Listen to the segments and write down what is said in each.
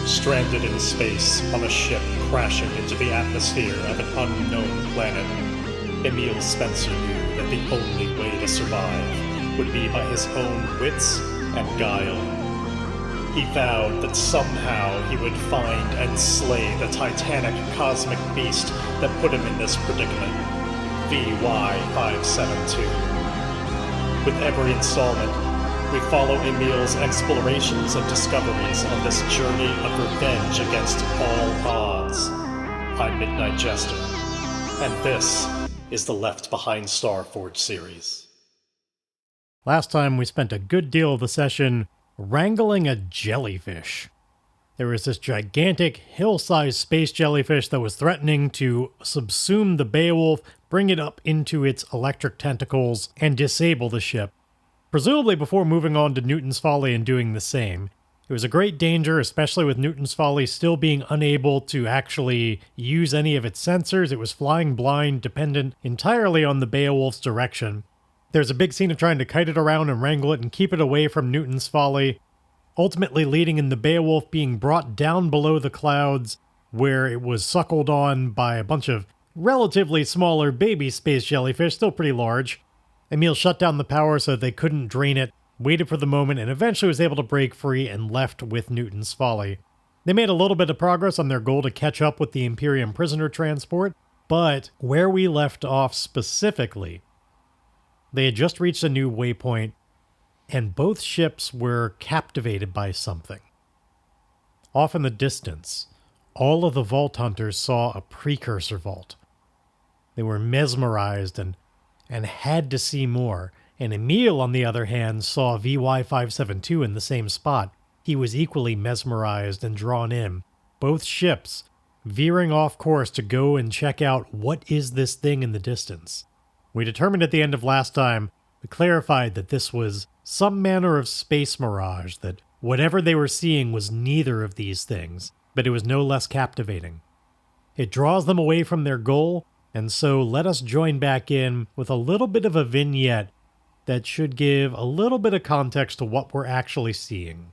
stranded in space on a ship crashing into the atmosphere of an unknown planet, Emil Spencer knew that the only way to survive would be by his own wits and guile. He vowed that somehow he would find and slay the titanic cosmic beast that put him in this predicament, VY572. With every installment, we follow Emil's explorations and discoveries on this journey of revenge against all odds. I'm Midnight Jester, and this is the Left Behind Starforge series. Last time we spent a good deal of the session wrangling a jellyfish. There was this gigantic hill-sized space jellyfish that was threatening to subsume the Beowulf, bring it up into its electric tentacles, and disable the ship, presumably before moving on to Newton's Folly and doing the same. It was a great danger, especially with Newton's Folly still being unable to actually use any of its sensors. It was flying blind, dependent entirely on the Beowulf's direction. There's a big scene of trying to kite it around and wrangle it and keep it away from Newton's Folly, ultimately leading in the Beowulf being brought down below the clouds, where it was suckled on by a bunch of relatively smaller baby space jellyfish, still pretty large. Emil shut down the power so they couldn't drain it, waited for the moment, and eventually was able to break free and left with Newton's Folly. They made a little bit of progress on their goal to catch up with the Imperium prisoner transport, but where we left off specifically, they had just reached a new waypoint, and both ships were captivated by something. Off in the distance, all of the Vault Hunters saw a precursor vault. They were mesmerized and had to see more, and Emil, on the other hand, saw VY572 in the same spot. He was equally mesmerized and drawn in, both ships veering off course to go and check out what is this thing in the distance. We determined at the end of last time, we clarified that this was some manner of space mirage, that whatever they were seeing was neither of these things, but it was no less captivating. It draws them away from their goal, and so let us join back in with a little bit of a vignette that should give a little bit of context to what we're actually seeing,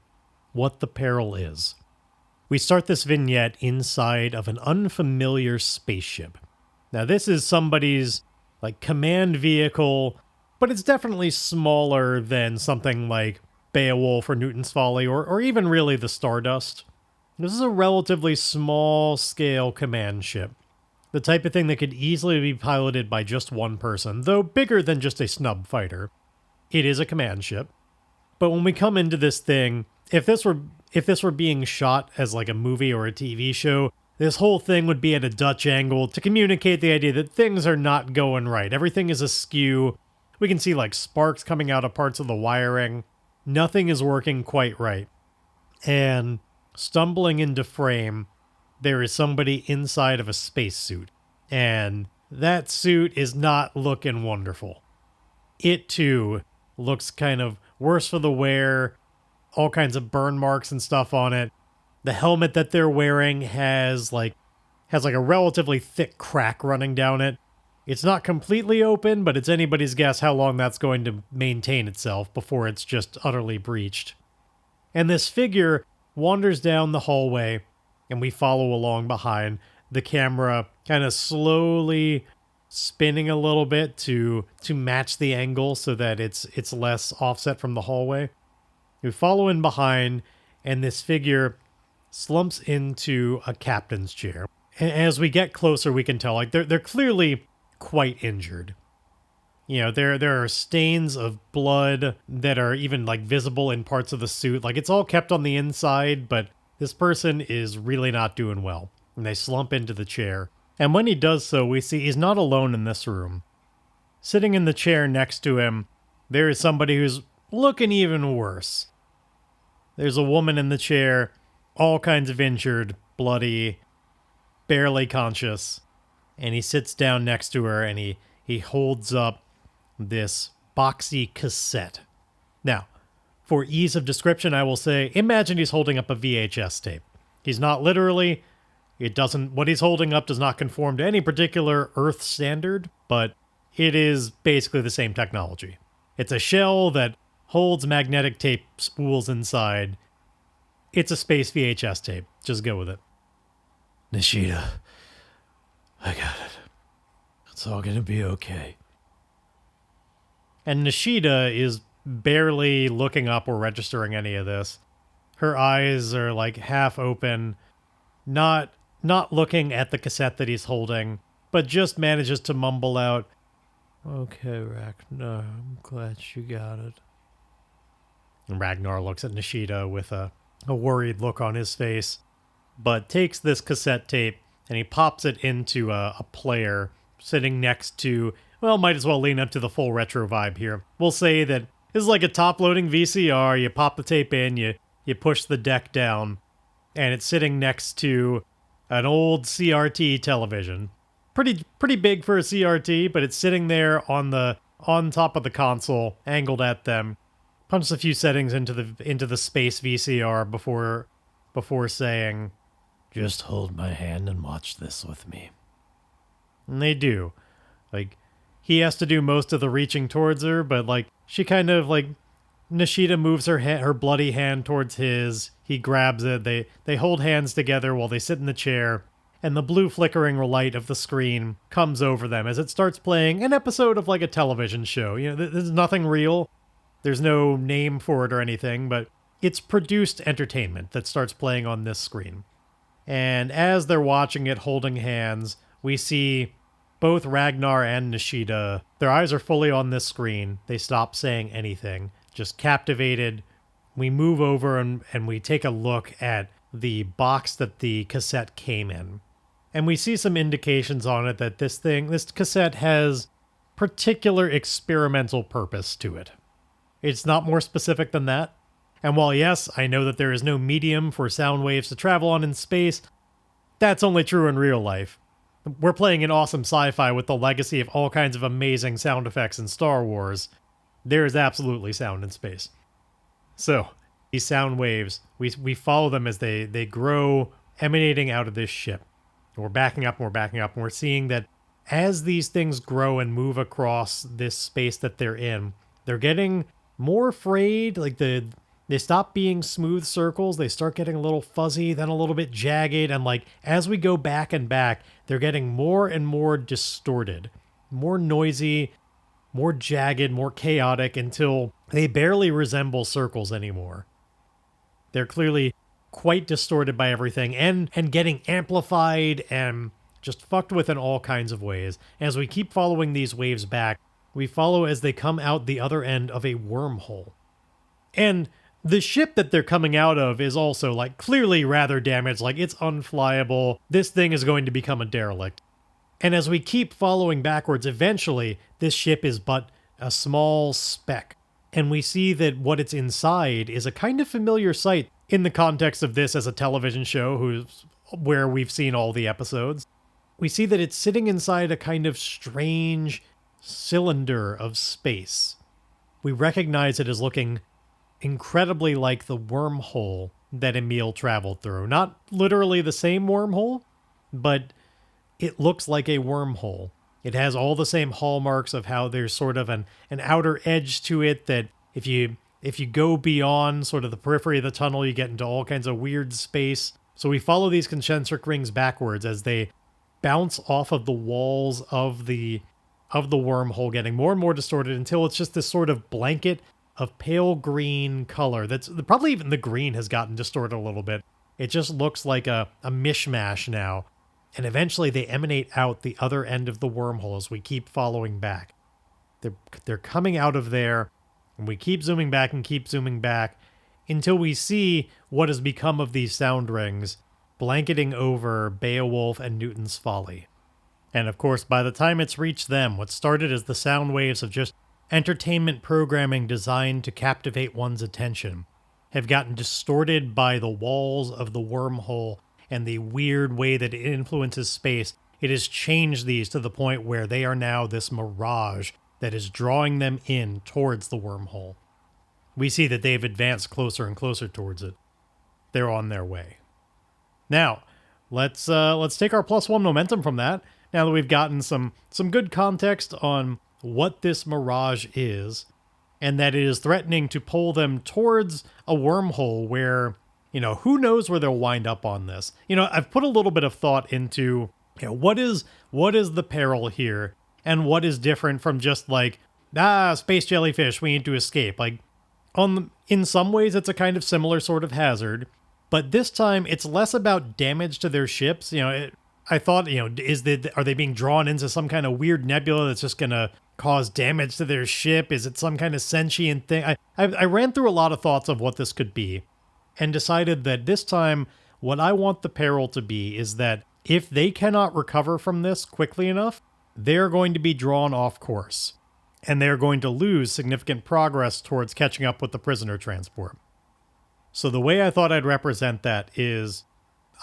what the peril is. We start this vignette inside of an unfamiliar spaceship. Now this is somebody's command vehicle, but it's definitely smaller than something like Beowulf or Newton's Folly or even really the Stardust. This is a relatively small-scale command ship. The type of thing that could easily be piloted by just one person, though bigger than just a snub fighter. It is a command ship. But when we come into this thing, if this were being shot as like a movie or a TV show, this whole thing would be at a Dutch angle to communicate the idea that things are not going right. Everything is askew. We can see sparks coming out of parts of the wiring. Nothing is working quite right. And stumbling into frame, there is somebody inside of a spacesuit. And that suit is not looking wonderful. It too looks kind of worse for the wear, all kinds of burn marks and stuff on it. The helmet that they're wearing has a relatively thick crack running down it. It's not completely open, but it's anybody's guess how long that's going to maintain itself before it's just utterly breached. And this figure wanders down the hallway, and we follow along behind, the camera kind of slowly spinning a little bit to match the angle so that it's less offset from the hallway. We follow in behind, and this figure slumps into a captain's chair. And as we get closer, we can tell they're clearly quite injured. You know, there are stains of blood that are even visible in parts of the suit. It's all kept on the inside, but this person is really not doing well. And they slump into the chair. And when he does so, we see he's not alone in this room. Sitting in the chair next to him, there is somebody who's looking even worse. There's a woman in the chair, all kinds of injured, bloody, barely conscious. And he sits down next to her and he holds up this boxy cassette. Now, for ease of description, I will say, imagine he's holding up a VHS tape. He's not literally. What he's holding up does not conform to any particular Earth standard, but it is basically the same technology. It's a shell that holds magnetic tape spools inside. It's a space VHS tape. Just go with it. Nishida, I got it. It's all gonna be okay. And Nishida is barely looking up or registering any of this. Her eyes are like half open, not looking at the cassette that he's holding, but just manages to mumble out, "Okay, Ragnar, I'm glad you got it." And Ragnar looks at Nishida with a worried look on his face, but takes this cassette tape and he pops it into a player sitting next to, well, might as well lean up to the full retro vibe here. We'll say that this is like a top-loading VCR. You pop the tape in, you push the deck down, and it's sitting next to an old CRT television. Pretty big for a CRT, but it's sitting there on top of the console, angled at them. Punches a few settings into the space VCR before saying, "Just hold my hand and watch this with me." And they do. Like, he has to do most of the reaching towards her, but like she kind of like Nishida moves her bloody hand towards his. He grabs it. They hold hands together while they sit in the chair, and the blue flickering light of the screen comes over them as it starts playing an episode of like a television show. You know, there's nothing real. There's no name for it or anything, but it's produced entertainment that starts playing on this screen. And as they're watching it holding hands, we see both Ragnar and Nishida. Their eyes are fully on this screen. They stop saying anything, just captivated. We move over and we take a look at the box that the cassette came in. And we see some indications on it that this cassette has particular experimental purpose to it. It's not more specific than that. And while yes, I know that there is no medium for sound waves to travel on in space, that's only true in real life. We're playing an awesome sci-fi with the legacy of all kinds of amazing sound effects in Star Wars. There is absolutely sound in space. So, these sound waves, we follow them as they grow, emanating out of this ship. We're backing up, and we're seeing that as these things grow and move across this space that they're in, they're getting more frayed, like they stop being smooth circles, they start getting a little fuzzy, then a little bit jagged, and like as we go back and back, they're getting more and more distorted, more noisy, more jagged, more chaotic, until they barely resemble circles anymore. They're clearly quite distorted by everything and getting amplified and just fucked with in all kinds of ways. As we keep following these waves back, we follow as they come out the other end of a wormhole. And the ship that they're coming out of is also like clearly rather damaged, like it's unflyable. This thing is going to become a derelict. And as we keep following backwards, eventually this ship is but a small speck. And we see that what it's inside is a kind of familiar sight in the context of this as a television show where we've seen all the episodes. We see that it's sitting inside a kind of strange cylinder of space. We recognize it as looking incredibly like the wormhole that Emil traveled through. Not literally the same wormhole, but it looks like a wormhole. It has all the same hallmarks of how there's sort of an outer edge to it that if you go beyond sort of the periphery of the tunnel, you get into all kinds of weird space. So we follow these concentric rings backwards as they bounce off of the walls of the wormhole, getting more and more distorted until it's just this sort of blanket of pale green color. That's probably even the green has gotten distorted a little bit. It just looks like a mishmash now. And eventually they emanate out the other end of the wormhole as we keep following back. They're coming out of there, and we keep zooming back until we see what has become of these sound rings blanketing over Beowulf and Newton's Folly. And of course, by the time it's reached them, what started as the sound waves of just entertainment programming designed to captivate one's attention have gotten distorted by the walls of the wormhole and the weird way that it influences space. It has changed these to the point where they are now this mirage that is drawing them in towards the wormhole. We see that they've advanced closer and closer towards it. They're on their way. Now, let's take our +1 momentum from that. Now that we've gotten some good context on what this mirage is, and that it is threatening to pull them towards a wormhole where who knows where they'll wind up on this? I've put a little bit of thought into, what is the peril here, and what is different from just like, space jellyfish, we need to escape. Like, in some ways, it's a kind of similar sort of hazard, but this time it's less about damage to their ships. I thought, are they being drawn into some kind of weird nebula that's just gonna cause damage to their ship? Is it some kind of sentient thing? I ran through a lot of thoughts of what this could be, and decided that this time, what I want the peril to be is that if they cannot recover from this quickly enough, they're going to be drawn off course, and they're going to lose significant progress towards catching up with the prisoner transport. So the way I thought I'd represent that is,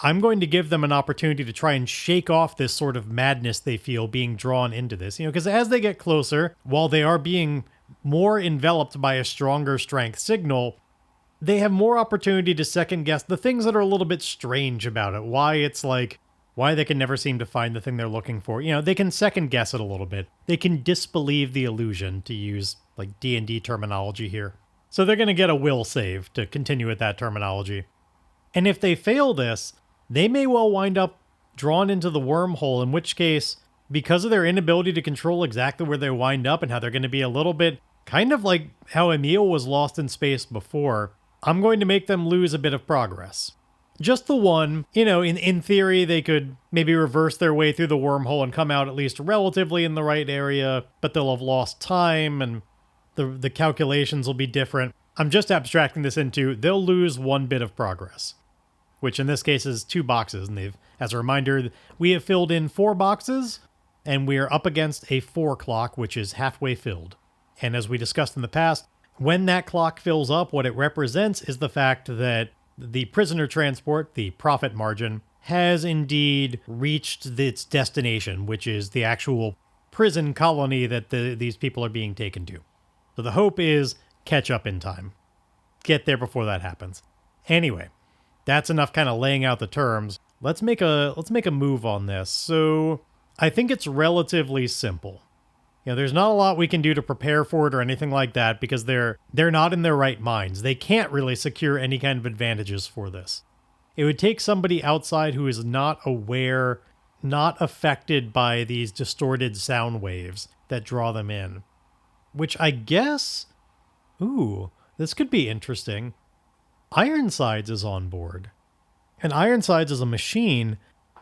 I'm going to give them an opportunity to try and shake off this sort of madness they feel being drawn into this. Because as they get closer, while they are being more enveloped by a stronger strength signal, they have more opportunity to second guess the things that are a little bit strange about it. Why they can never seem to find the thing they're looking for. They can second guess it a little bit. They can disbelieve the illusion, to use like D&D terminology here. So they're going to get a will save, to continue with that terminology. And if they fail this, they may well wind up drawn into the wormhole, in which case, because of their inability to control exactly where they wind up and how they're going to be a little bit kind of like how Emil was lost in space before, I'm going to make them lose a bit of progress. Just the one. In theory, they could maybe reverse their way through the wormhole and come out at least relatively in the right area, but they'll have lost time and the calculations will be different. I'm just abstracting this into they'll lose one bit of progress, which in this case is 2 boxes. And as a reminder, we have filled in 4 boxes, and we are up against a 4 clock, which is halfway filled. And as we discussed in the past, when that clock fills up, what it represents is the fact that the prisoner transport, the profit margin, has indeed reached its destination, which is the actual prison colony that these people are being taken to. So the hope is catch up in time. Get there before that happens. Anyway, that's enough kind of laying out the terms. Let's make a move on this. So I think it's relatively simple. There's not a lot we can do to prepare for it or anything like that, because they're not in their right minds. They can't really secure any kind of advantages for this. It would take somebody outside who is not aware, not affected by these distorted sound waves that draw them in. Which I guess... this could be interesting. Ironsides is on board. And Ironsides is a machine.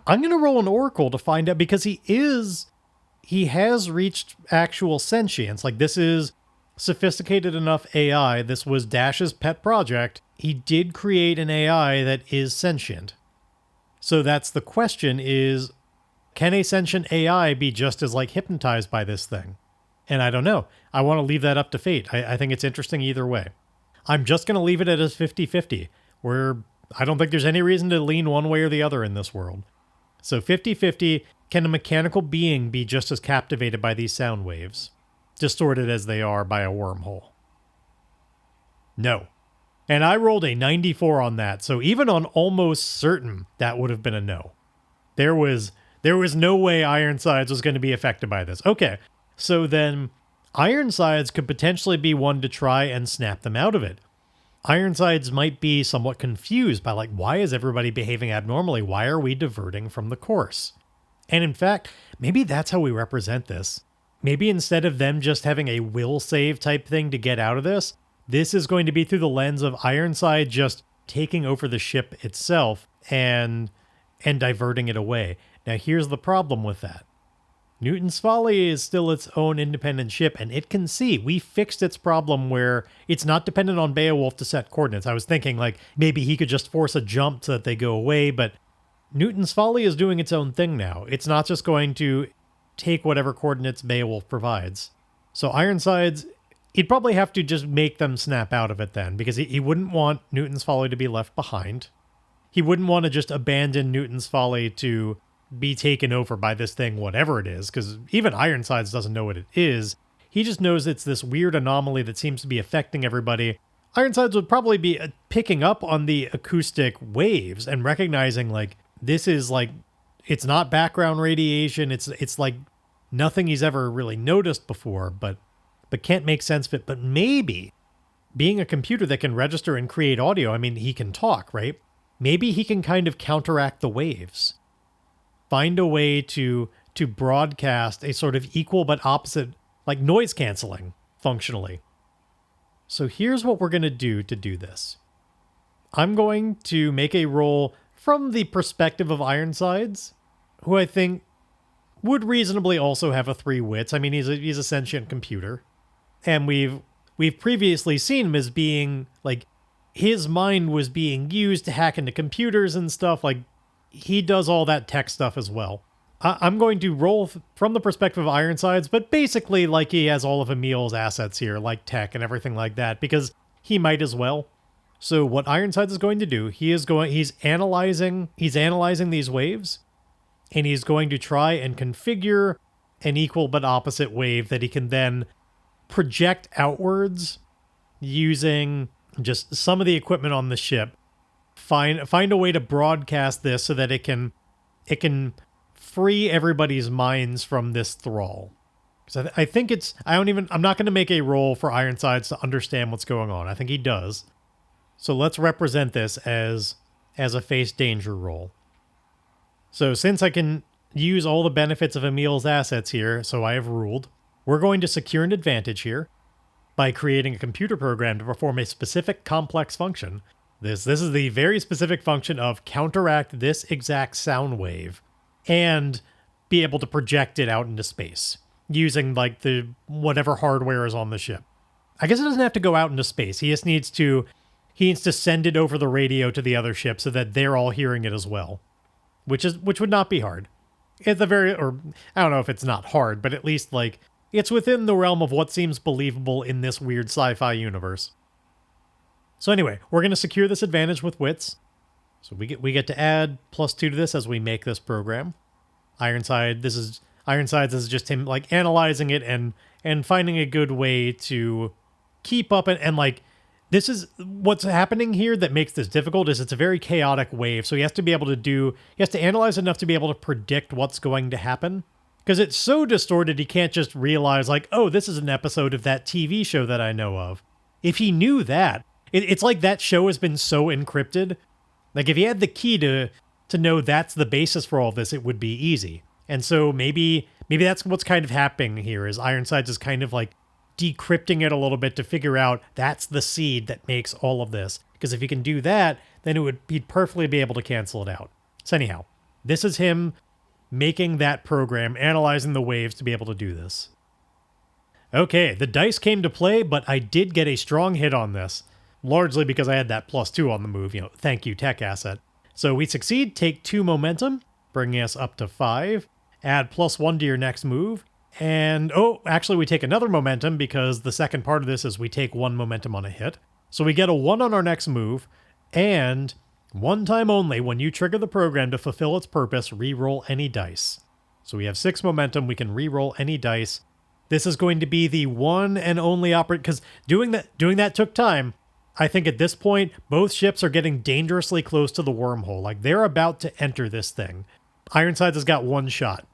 I'm going to roll an oracle to find out, because he has reached actual sentience. Like, this is sophisticated enough AI. This was Dash's pet project. He did create an AI that is sentient. So that's the question is, can a sentient AI be just as hypnotized by this thing? And I don't know. I want to leave that up to fate. I think it's interesting either way. I'm just going to leave it at as 50-50, where I don't think there's any reason to lean one way or the other in this world. So 50-50, can a mechanical being be just as captivated by these sound waves, distorted as they are by a wormhole? No. And I rolled a 94 on that, so even on almost certain, that would have been a no. There was no way Ironsides was going to be affected by this. Okay, so then Ironsides could potentially be one to try and snap them out of it. Ironsides might be somewhat confused by why is everybody behaving abnormally? Why are we diverting from the course? And in fact, maybe that's how we represent this. Maybe instead of them just having a will save type thing to get out of this, this is going to be through the lens of Ironside just taking over the ship itself and diverting it away. Now here's the problem with that. Newton's Folly is still its own independent ship, and it can see. We fixed its problem where it's not dependent on Beowulf to set coordinates. I was thinking maybe he could just force a jump so that they go away, but Newton's Folly is doing its own thing now. It's not just going to take whatever coordinates Beowulf provides. So Ironsides, he'd probably have to just make them snap out of it then, because he wouldn't want Newton's Folly to be left behind. He wouldn't want to just abandon Newton's Folly to be taken over by this thing, whatever it is, because even Ironsides doesn't know what it is. He just knows it's this weird anomaly that seems to be affecting everybody. Ironsides would probably be picking up on the acoustic waves and recognizing this is it's not background radiation. It's like nothing he's ever really noticed before, but can't make sense of it. But maybe being a computer that can register and create audio, I mean, he can talk, right? Maybe he can kind of counteract the waves. Find a way to broadcast a sort of equal but opposite, like noise canceling, functionally. So here's what we're going to do this. I'm going to make a roll from the perspective of Ironsides, who I think would reasonably also have a 3 wits. I mean, he's a sentient computer. And we've previously seen him as being, like, his mind was being used to hack into computers and stuff. Like, he does all that tech stuff as well. I'm going to roll from the perspective of Ironsides, but basically like he has all of Emil's assets here, like tech and everything like that, because he might as well. So what Ironsides is going to do, he's analyzing these waves, and he's going to try and configure an equal but opposite wave that he can then project outwards using just some of the equipment on the ship. Find a way to broadcast this so that it can free everybody's minds from this thrall. Because I think I'm not going to make a roll for Ironsides to understand what's going on. I think he does. So let's represent this as a face danger roll. So since I can use all the benefits of Emil's assets here, so I have ruled, we're going to secure an advantage here by creating a computer program to perform a specific complex function. This is the very specific function of counteract this exact sound wave and be able to project it out into space using like the whatever hardware is on the ship. I guess it doesn't have to go out into space. He just needs to send it over the radio to the other ship so that they're all hearing it as well, which would not be hard. I don't know if it's not hard, but at least like it's within the realm of what seems believable in this weird sci-fi universe. So anyway, we're going to secure this advantage with wits. So we get to add +2 to this as we make this program. Ironsides is just him like analyzing it and finding a good way to keep up and like this is what's happening here that makes this difficult is it's a very chaotic wave. So he has to analyze enough to be able to predict what's going to happen. Because it's so distorted, he can't just realize like, oh, this is an episode of that TV show that I know of. If he knew that, it's like that show has been so encrypted. Like if he had the key to know that's the basis for all this, it would be easy. And so maybe that's what's kind of happening here is Ironsides is kind of like decrypting it a little bit to figure out that's the seed that makes all of this. Because if he can do that, then he'd perfectly be able to cancel it out. So anyhow, this is him making that program, analyzing the waves to be able to do this. Okay, the dice came to play, but I did get a strong hit on this. Largely because I had that +2 on the move, thank you, tech asset. So we succeed, take 2 momentum, bringing us up to 5, add +1 to your next move, and actually we take another momentum because the second part of this is we take 1 momentum on a hit. So we get a 1 on our next move, and one time only when you trigger the program to fulfill its purpose, re-roll any dice. So we have 6 momentum, we can re-roll any dice. This is going to be the one and only because doing that took time. I think at this point, both ships are getting dangerously close to the wormhole. Like, they're about to enter this thing. Ironsides has got one shot.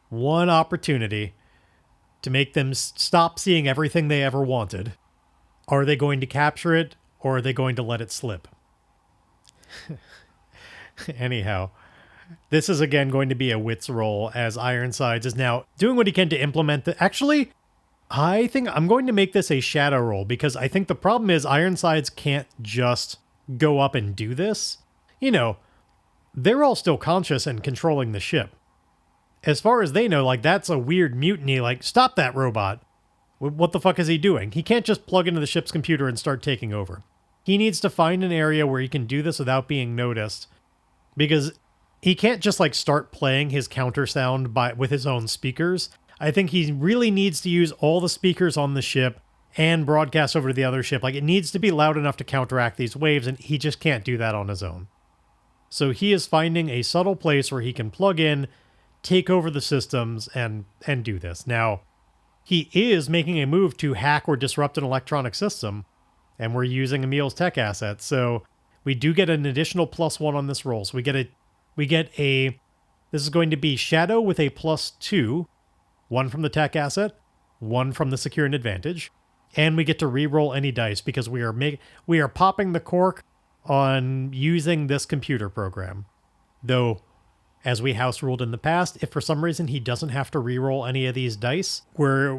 One opportunity to make them stop seeing everything they ever wanted. Are they going to capture it, or are they going to let it slip? Anyhow, this is again going to be a wits roll, as Ironsides is now doing what he can to implement the... Actually... I think I'm going to make this a shadow roll because I think the problem is Ironsides can't just go up and do this. They're all still conscious and controlling the ship. As far as they know, like, that's a weird mutiny, like, stop that robot. What the fuck is he doing? He can't just plug into the ship's computer and start taking over. He needs to find an area where he can do this without being noticed because he can't just, like, start playing his counter sound with his own speakers. I think he really needs to use all the speakers on the ship and broadcast over to the other ship. Like, it needs to be loud enough to counteract these waves, and he just can't do that on his own. So he is finding a subtle place where he can plug in, take over the systems, and do this. Now, he is making a move to hack or disrupt an electronic system, and we're using Emil's tech assets. So we do get an additional +1 on this roll. So this is going to be Shadow with a +2, 1 from the tech asset, 1 from the secure and advantage. and we get to re-roll any dice because we are popping the cork on using this computer program. Though, as we house ruled in the past, if for some reason he doesn't have to re-roll any of these dice,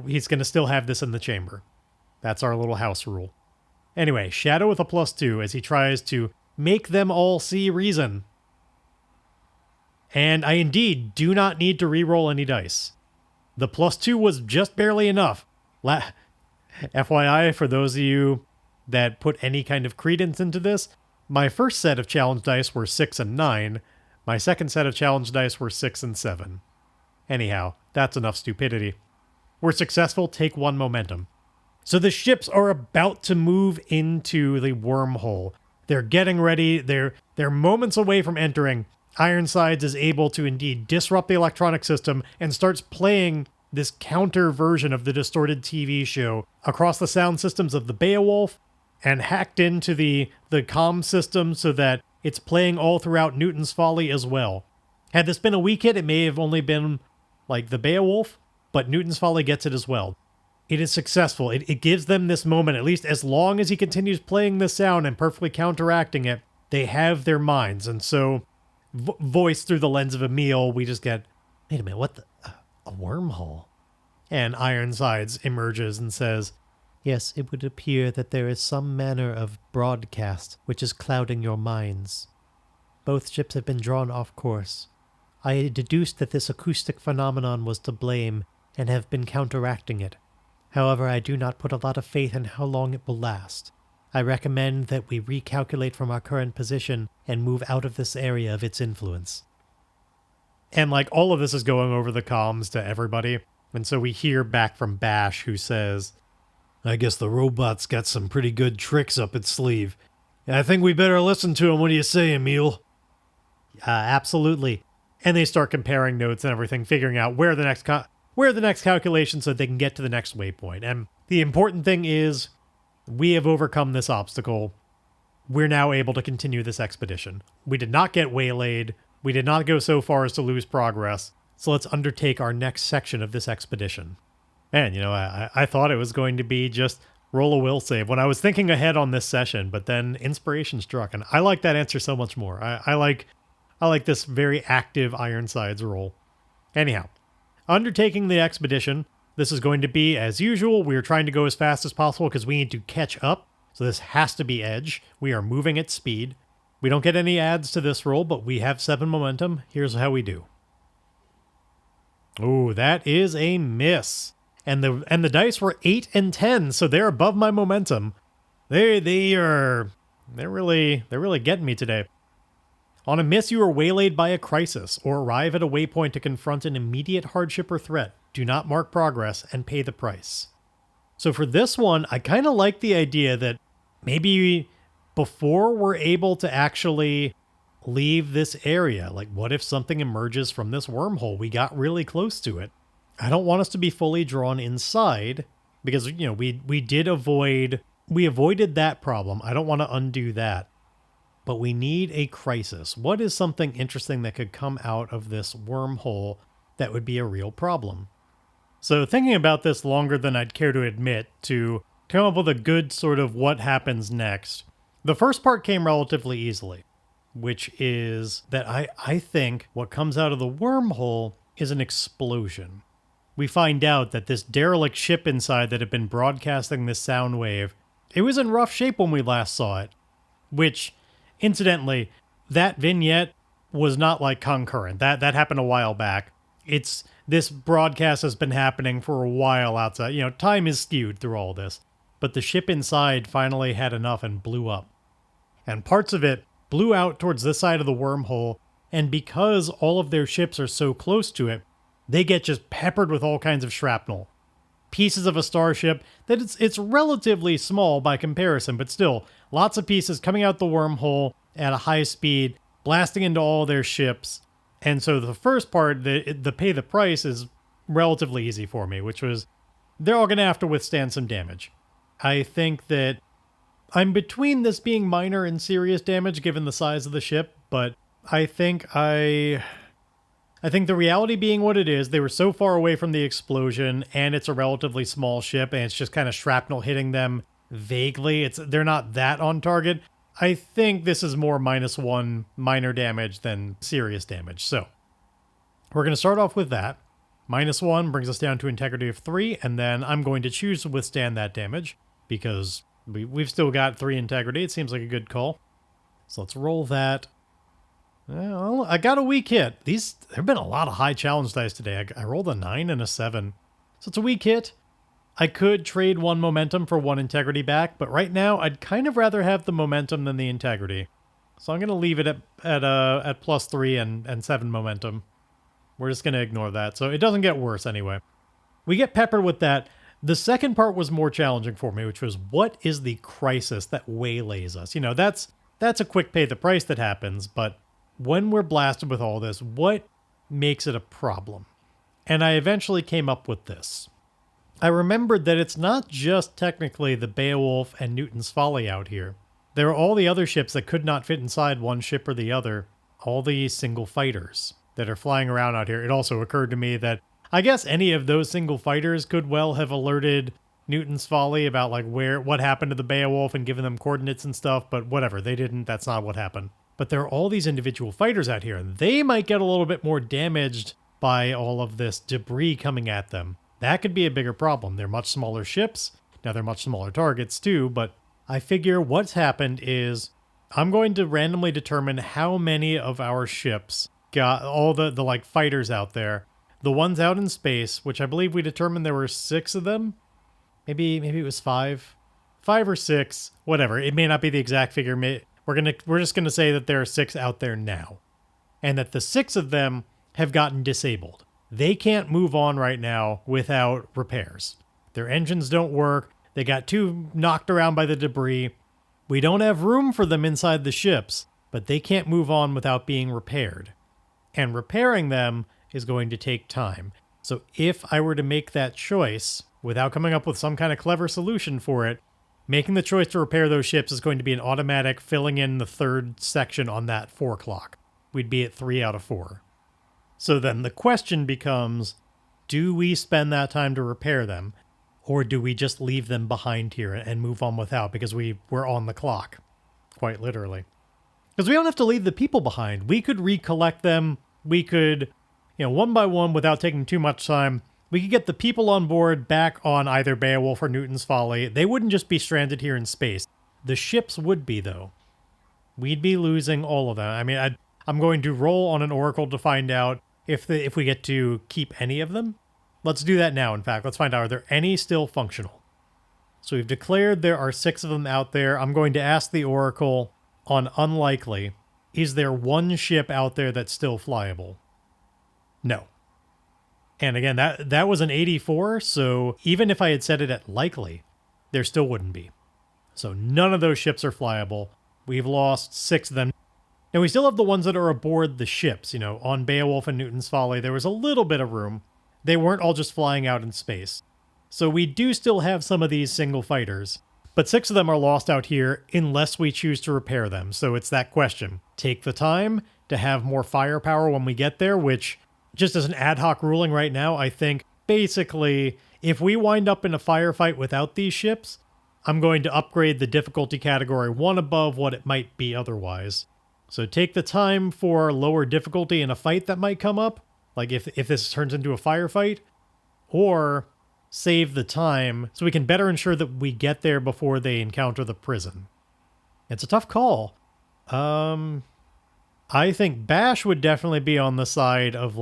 he's going to still have this in the chamber. That's our little house rule. Anyway, Shadow with a +2 as he tries to make them all see reason. And I indeed do not need to re-roll any dice. The +2 was just barely enough. FYI, for those of you that put any kind of credence into this, my first set of challenge dice were 6 and 9. My second set of challenge dice were 6 and 7. Anyhow, that's enough stupidity. We're successful, take 1 momentum. So the ships are about to move into the wormhole. They're getting ready. They're moments away from entering. Ironsides is able to indeed disrupt the electronic system and starts playing this counter version of the distorted TV show across the sound systems of the Beowulf and hacked into the comm system so that it's playing all throughout Newton's Folly as well. Had this been a weak hit, it may have only been like the Beowulf, but Newton's Folly gets it as well. It is successful. It gives them this moment, at least as long as he continues playing this sound and perfectly counteracting it, they have their minds. And so, voiced through the lens of Emil, we just get, wait a minute, what the... a wormhole? And Ironsides emerges and says, yes, it would appear that there is some manner of broadcast which is clouding your minds. Both ships have been drawn off course. I deduced that this acoustic phenomenon was to blame and have been counteracting it. However, I do not put a lot of faith in how long it will last. I recommend that we recalculate from our current position and move out of this area of its influence. And like all of this is going over the comms to everybody, and so we hear back from Bash who says, I guess the robot's got some pretty good tricks up its sleeve. I think we better listen to him. What do you say, Emil? Absolutely. And they start comparing notes and everything, figuring out where the next calculation so they can get to the next waypoint. And the important thing is we have overcome this obstacle. We're now able to continue this expedition. We did not get waylaid. We did not go so far as to lose progress. So let's undertake our next section of this expedition. And, you know, I thought it was going to be just roll a will save when I was thinking ahead on this session, but then inspiration struck, and I like that answer so much more. I like this very active Ironsides roll. Anyhow, undertaking the expedition, this is going to be, as usual, we are trying to go as fast as possible because we need to catch up, so this has to be edge. We are moving at speed. We don't get any adds to this roll, but we have 7 momentum. Here's how we do. Oh, that is a miss. And the dice were 8 and 10, so they're above my momentum. They're really getting me today. On a miss, you are waylaid by a crisis or arrive at a waypoint to confront an immediate hardship or threat. Do not mark progress and pay the price. So for this one, I kind of like the idea that maybe before we're able to actually leave this area, like what if something emerges from this wormhole? We got really close to it. I don't want us to be fully drawn inside because, you know, we avoided that problem. I don't want to undo that. But we need a crisis. What is something interesting that could come out of this wormhole that would be a real problem? So thinking about this longer than I'd care to admit to come up with a good sort of what happens next, the first part came relatively easily, which is that I think what comes out of the wormhole is an explosion. We find out that this derelict ship inside that had been broadcasting this sound wave, it was in rough shape when we last saw it, which... Incidentally, that vignette was not like concurrent. That happened a while back. This broadcast has been happening for a while outside. You know, time is skewed through all this. But the ship inside finally had enough and blew up. And parts of it blew out towards this side of the wormhole, and because all of their ships are so close to it, they get just peppered with all kinds of shrapnel. Pieces of a starship that it's relatively small by comparison, but still, lots of pieces coming out the wormhole at a high speed, blasting into all their ships. And so the first part, the pay the price, is relatively easy for me, which was they're all going to have to withstand some damage. I think that I'm between this being minor and serious damage given the size of the ship, but I think I I think the reality being what it is, they were so far away from the explosion, and it's a relatively small ship, and it's just kind of shrapnel hitting them vaguely. They're not that on target. I think this is more -1 minor damage than serious damage. So we're going to start off with that. -1 brings us down to integrity of 3, and then I'm going to choose to withstand that damage because we've still got 3 integrity. It seems like a good call. So let's roll that. Well, I got a weak hit. There have been a lot of high challenge dice today. I rolled a 9 and a 7. So it's a weak hit. I could trade 1 momentum for 1 integrity back, but right now I'd kind of rather have the momentum than the integrity. So I'm going to leave it at +3 and 7 momentum. We're just going to ignore that. So it doesn't get worse anyway. We get peppered with that. The second part was more challenging for me, which was what is the crisis that waylays us? You know, that's a quick pay the price that happens, but when we're blasted with all this, what makes it a problem? And I eventually came up with this. I remembered that it's not just technically the Beowulf and Newton's Folly out here. There are all the other ships that could not fit inside one ship or the other, all the single fighters that are flying around out here. It also occurred to me that I guess any of those single fighters could well have alerted Newton's Folly about like what happened to the Beowulf and given them coordinates and stuff, but whatever, they didn't. That's not what happened. But there are all these individual fighters out here, and they might get a little bit more damaged by all of this debris coming at them. That could be a bigger problem. They're much smaller ships. Now they're much smaller targets too, but I figure what's happened is I'm going to randomly determine how many of our ships got all the like fighters out there. The ones out in space, which I believe we determined there were 6 of them. Maybe it was 5. 5 or 6, whatever. It may not be the exact figure. We're just gonna say that there are 6 out there now. And that the 6 of them have gotten disabled. They can't move on right now without repairs. Their engines don't work. They got too knocked around by the debris. We don't have room for them inside the ships, but they can't move on without being repaired. And repairing them is going to take time. So if I were to make that choice without coming up with some kind of clever solution for it, making the choice to repair those ships is going to be an automatic filling in the 3rd section on that 4 clock. We'd be at 3 out of 4. So then the question becomes, do we spend that time to repair them? Or do we just leave them behind here and move on without because we're on the clock? Quite literally. Because we don't have to leave the people behind. We could recollect them. We could, one by one without taking too much time, we could get the people on board back on either Beowulf or Newton's Folly. They wouldn't just be stranded here in space. The ships would be, though. We'd be losing all of them. I mean, I'm going to roll on an oracle to find out if we get to keep any of them. Let's do that now, in fact. Let's find out, are there any still functional? So we've declared there are 6 of them out there. I'm going to ask the oracle on unlikely, is there 1 ship out there that's still flyable? No. And again, that was an 84, so even if I had set it at likely, there still wouldn't be. So none of those ships are flyable. We've lost 6 of them. Now, we still have the ones that are aboard the ships. On Beowulf and Newton's Folly, there was a little bit of room. They weren't all just flying out in space. So we do still have some of these single fighters, but 6 of them are lost out here unless we choose to repair them. So it's that question. Take the time to have more firepower when we get there, which, just as an ad hoc ruling right now, I think basically, if we wind up in a firefight without these ships, I'm going to upgrade the difficulty category 1 above what it might be otherwise. So take the time for lower difficulty in a fight that might come up, like if this turns into a firefight, or save the time so we can better ensure that we get there before they encounter the prison. It's a tough call. I think Bash would definitely be on the side of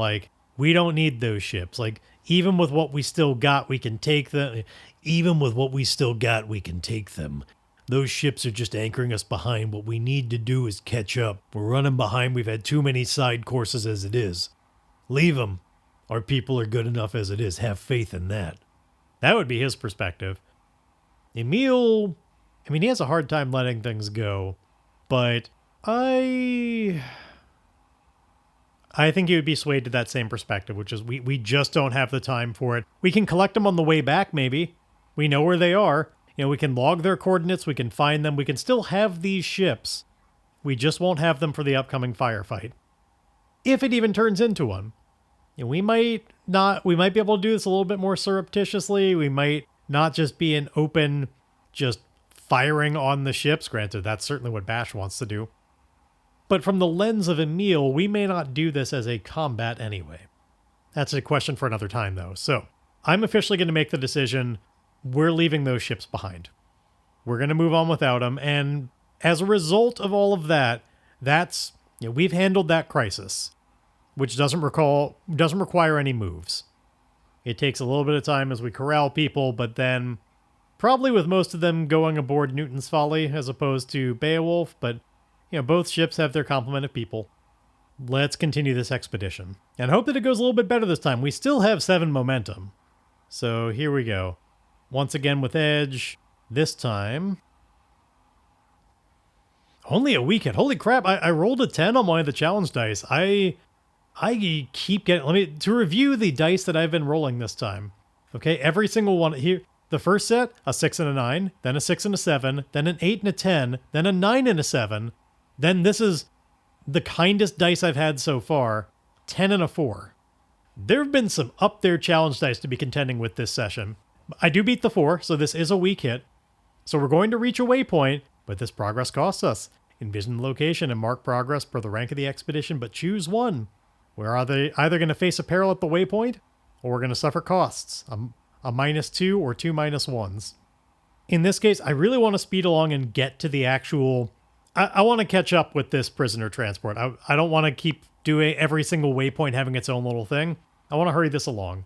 we don't need those ships. Even with what we still got, we can take them. Even with what we still got, we can take them. Those ships are just anchoring us behind. What we need to do is catch up. We're running behind. We've had too many side courses as it is. Leave them. Our people are good enough as it is. Have faith in that. That would be his perspective. Emil, he has a hard time letting things go, but I think he would be swayed to that same perspective, which is we just don't have the time for it. We can collect them on the way back, maybe. We know where they are. We can log their coordinates. We can find them. We can still have these ships. We just won't have them for the upcoming firefight. If it even turns into one. we might be able to do this a little bit more surreptitiously. We might not just be an open, just firing on the ships. Granted, that's certainly what Bash wants to do. But from the lens of Emil, we may not do this as a combat anyway. That's a question for another time, though. So, I'm officially going to make the decision. We're leaving those ships behind. We're going to move on without them. And as a result of all of that, we've handled that crisis, which doesn't require any moves. It takes a little bit of time as we corral people, but then probably with most of them going aboard Newton's Folly as opposed to Beowulf, but both ships have their complement of people. Let's continue this expedition. And hope that it goes a little bit better this time. We still have 7 momentum. So here we go. Once again with Edge. This time, only a weak hit. Holy crap, I rolled a 10 on one of the challenge dice. I keep getting... to review the dice that I've been rolling this time. Okay, every single one here. The first set, a 6 and a 9, then a 6 and a 7, then an 8 and a 10, then a 9 and a 7. Then this is the kindest dice I've had so far, 10 and a 4. There have been some up there challenge dice to be contending with this session. I do beat the 4, so this is a weak hit. So we're going to reach a waypoint, but this progress costs us. Envision the location and mark progress per the rank of the expedition, but choose one. We're either going to face a peril at the waypoint, or we're going to suffer costs, a -2 or 2 -1s. In this case, I really want to speed along and get to the actual... I want to catch up with this prisoner transport. I don't want to keep doing every single waypoint having its own little thing. I want to hurry this along.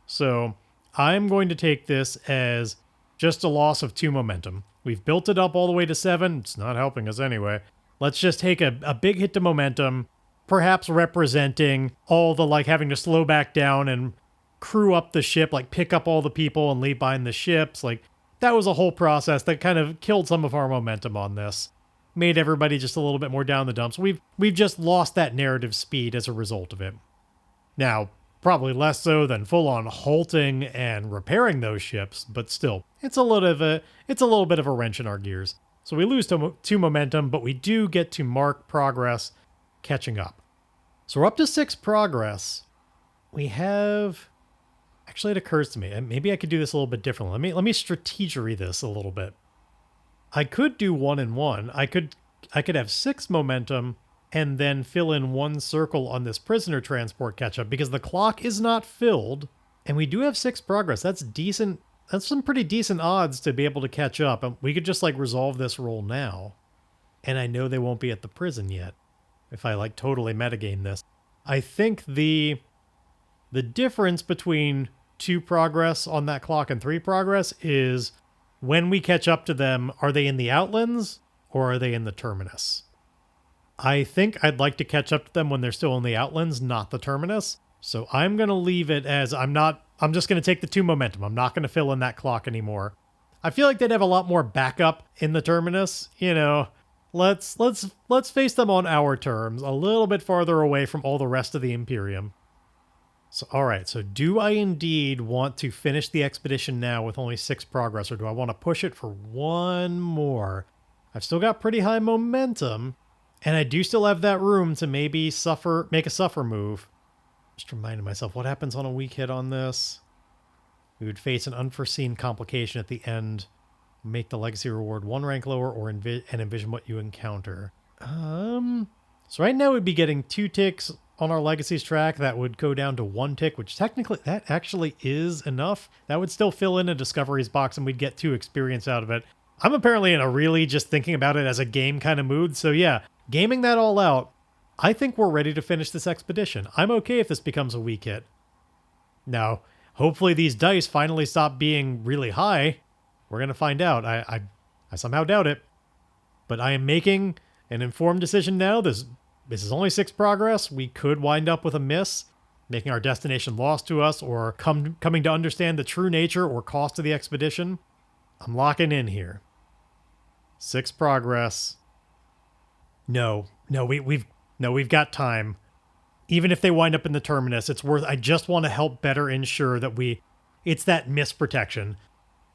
So I'm going to take this as just a loss of 2 momentum. We've built it up all the way to 7. It's not helping us anyway. Let's just take a big hit to momentum, perhaps representing all the having to slow back down and crew up the ship, pick up all the people and leave behind the ships. That was a whole process that kind of killed some of our momentum on this. Made everybody just a little bit more down the dumps. We've just lost that narrative speed as a result of it. Now, probably less so than full-on halting and repairing those ships, but still, it's a little bit of a wrench in our gears. So we lose 2 momentum, but we do get to mark progress catching up. So we're up to 6 progress. We have... Actually, it occurs to me, and maybe I could do this a little bit differently. Let me strategery this a little bit. I could do 1 and 1. I could have 6 momentum and then fill in 1 circle on this prisoner transport catch-up because the clock is not filled and we do have 6 progress. That's decent. That's some pretty decent odds to be able to catch up. And we could just resolve this roll now. And I know they won't be at the prison yet if I totally metagame this. I think the difference between 2 progress on that clock and 3 progress is... when we catch up to them, are they in the Outlands or are they in the Terminus? I think I'd like to catch up to them when they're still in the Outlands, not the Terminus. So I'm going to leave it as I'm just going to take the 2 momentum. I'm not going to fill in that clock anymore. I feel like they'd have a lot more backup in the Terminus. Let's face them on our terms, a little bit farther away from all the rest of the Imperium. So, all right, so do I indeed want to finish the expedition now with only 6 progress, or do I want to push it for 1 more? I've still got pretty high momentum, and I do still have that room to maybe make a suffer move. Just reminding myself, what happens on a weak hit on this? We would face an unforeseen complication at the end. Make the legacy reward 1 rank lower, or and envision what you encounter. So right now we'd be getting 2 ticks on our legacies track. That would go down to 1 tick, which technically that actually is enough. That would still fill in a discoveries box and we'd get 2 experience out of it. I'm apparently in a really just thinking about it as a game kind of mood. So yeah, gaming that all out, I think we're ready to finish this expedition. I'm okay if this becomes a weak hit. Now, hopefully these dice finally stop being really high. We're going to find out. I somehow doubt it. But I am making an informed decision now. This is only 6 progress. We could wind up with a miss, making our destination lost to us, or coming to understand the true nature or cost of the expedition. I'm locking in here. 6 progress. We've got time. Even if they wind up in the Terminus, it's worth... I just want to help better ensure that it's that miss protection.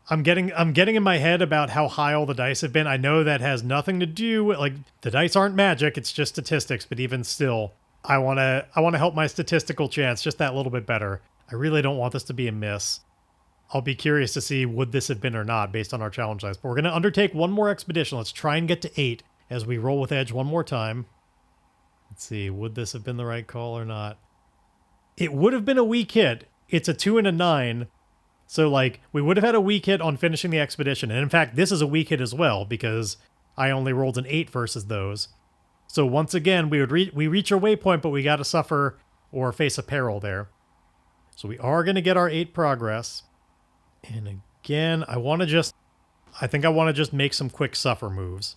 I'm getting in my head about how high all the dice have been. I know that has nothing to do with... the dice aren't magic, it's just statistics, but even still, I want to help my statistical chance just that little bit better. I really don't want this to be a miss. I'll be curious to see would this have been or not based on our challenge dice. But we're going to undertake one more expedition. Let's try and get to 8 as we roll with edge one more time. Let's see, would this have been the right call or not? It would have been a weak hit. It's a 2 and a 9. So, like, we would have had a weak hit on finishing the expedition. And in fact, this is a weak hit as well because I only rolled an 8 versus those. So once again, we reach our waypoint, but we got to suffer or face a peril there. So we are going to get our 8 progress. And again, I think I want to just make some quick suffer moves.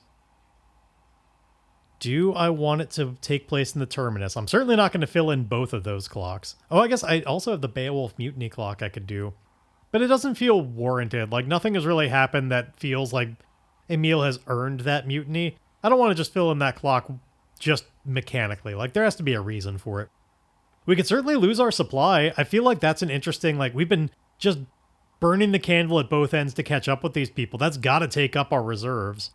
Do I want it to take place in the terminus? I'm certainly not going to fill in both of those clocks. Oh, I guess I also have the Beowulf mutiny clock I could do. But it doesn't feel warranted. Like, nothing has really happened that feels like Emil has earned that mutiny. I don't want to just fill in that clock just mechanically. Like, there has to be a reason for it. We could certainly lose our supply. I feel like that's an interesting, like, we've been just burning the candle at both ends to catch up with these people. That's got to take up our reserves.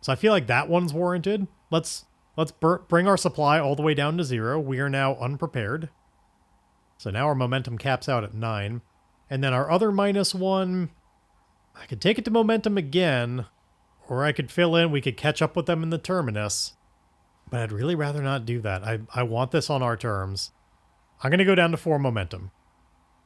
So I feel like that one's warranted. Let's bring our supply all the way down to 0. We are now unprepared. So now our momentum caps out at 9. And then our other -1, I could take it to momentum again, or I could fill in, we could catch up with them in the terminus. But I'd really rather not do that. I want this on our terms. I'm going to go down to 4 momentum.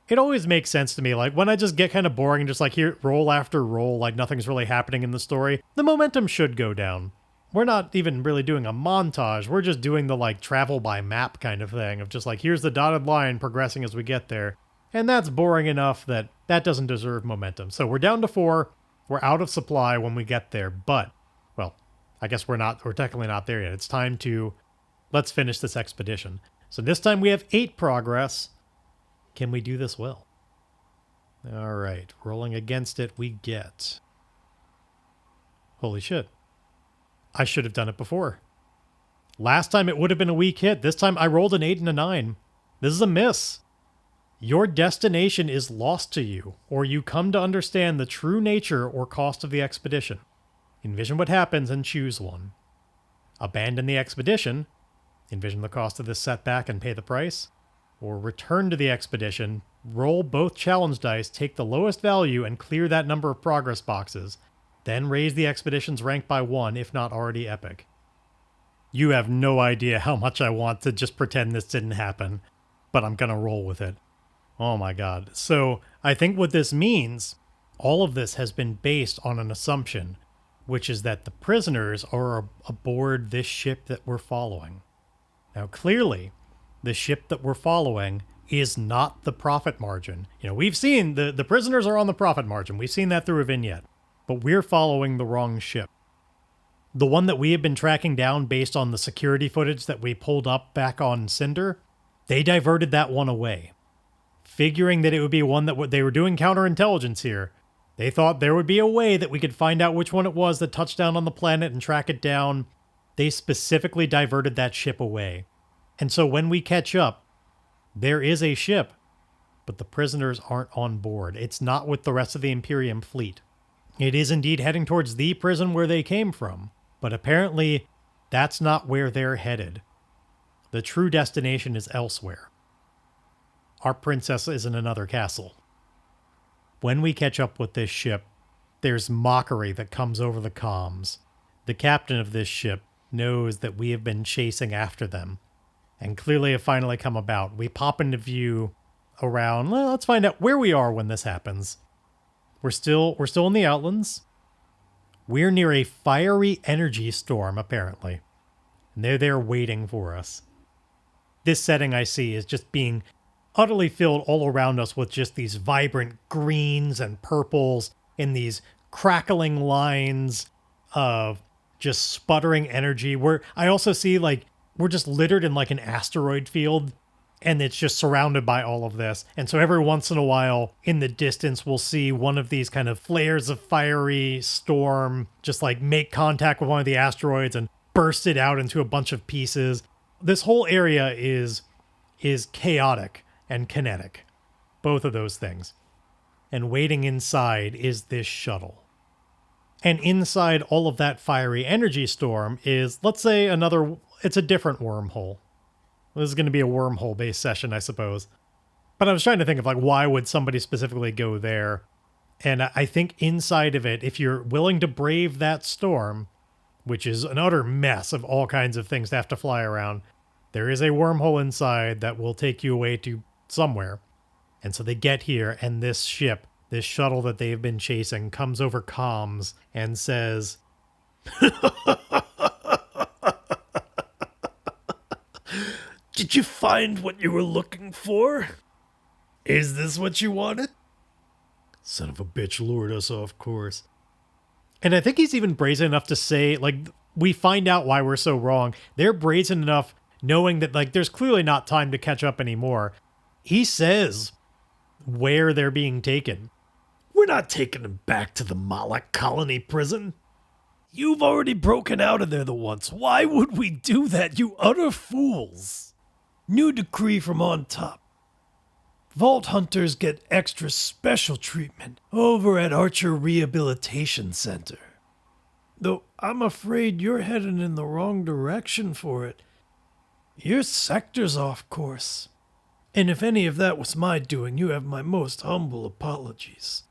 It always makes sense to me, like, when I just get kind of boring and just, like, here, roll after roll, like nothing's really happening in the story, the momentum should go down. We're not even really doing a montage, we're just doing the, like, travel by map kind of thing, of just, like, here's the dotted line progressing as we get there. And that's boring enough that that doesn't deserve momentum. So we're down to 4, we're out of supply when we get there, but, well, I guess we're technically not there yet. It's time to, let's finish this expedition. So this time we have 8 progress. Can we do this well? All right, rolling against it, we get... Holy shit. I should have done it before. Last time it would have been a weak hit. This time I rolled an 8 and a 9. This is a miss. Your destination is lost to you, or you come to understand the true nature or cost of the expedition. Envision what happens and choose one. Abandon the expedition. Envision the cost of this setback and pay the price. Or return to the expedition, roll both challenge dice, take the lowest value, and clear that number of progress boxes. Then raise the expedition's rank by 1, if not already epic. You have no idea how much I want to just pretend this didn't happen, but I'm gonna roll with it. Oh my god. So, I think what this means, all of this has been based on an assumption, which is that the prisoners are aboard this ship that we're following. Now, clearly, the ship that we're following is not the profit margin. You know, we've seen the prisoners are on the profit margin. We've seen that through a vignette. But we're following the wrong ship. The one that we have been tracking down based on the security footage that we pulled up back on Cinder, they diverted that one away. Figuring that it would be one that they were doing counterintelligence here. They thought there would be a way that we could find out which one it was that touched down on the planet and track it down. They specifically diverted that ship away. And so when we catch up, there is a ship, but the prisoners aren't on board. It's not with the rest of the Imperium fleet. It is indeed heading towards the prison where they came from, but apparently that's not where they're headed. The true destination is elsewhere. Our princess is in another castle. When we catch up with this ship, there's mockery that comes over the comms. The captain of this ship knows that we have been chasing after them, and clearly have finally come about. We pop into view around, well, let's find out where we are when this happens. We're still in the Outlands. We're near a fiery energy storm, apparently. And they're there waiting for us. This setting I see is just being utterly filled all around us with just these vibrant greens and purples and these crackling lines of just sputtering energy. Where I also see, like, we're just littered in like an asteroid field, and it's just surrounded by all of this. And so every once in a while in the distance, we'll see one of these kind of flares of fiery storm just like make contact with one of the asteroids and burst it out into a bunch of pieces. This whole area is chaotic and kinetic, both of those things. And waiting inside is this shuttle. And inside all of that fiery energy storm is, let's say, it's a different wormhole. This is going to be a wormhole-based session, I suppose. But I was trying to think of, like, why would somebody specifically go there? And I think inside of it, if you're willing to brave that storm, which is an utter mess of all kinds of things to have to fly around, there is a wormhole inside that will take you away to somewhere. And so they get here, and this ship, this shuttle that they've been chasing, comes over comms and says, "Did you find what you were looking for? Is this what you wanted?" Son of a bitch lured us off course. And I think he's even brazen enough to say, like, we find out why we're so wrong. They're brazen enough knowing that, like, there's clearly not time to catch up anymore. He says where they're being taken. "We're not taking them back to the Malak colony prison. You've already broken out of there the once. Why would we do that, you utter fools? New decree from on top. Vault hunters get extra special treatment over at Archer Rehabilitation Center. Though I'm afraid you're heading in the wrong direction for it. Your sector's off course. And if any of that was my doing, you have my most humble apologies."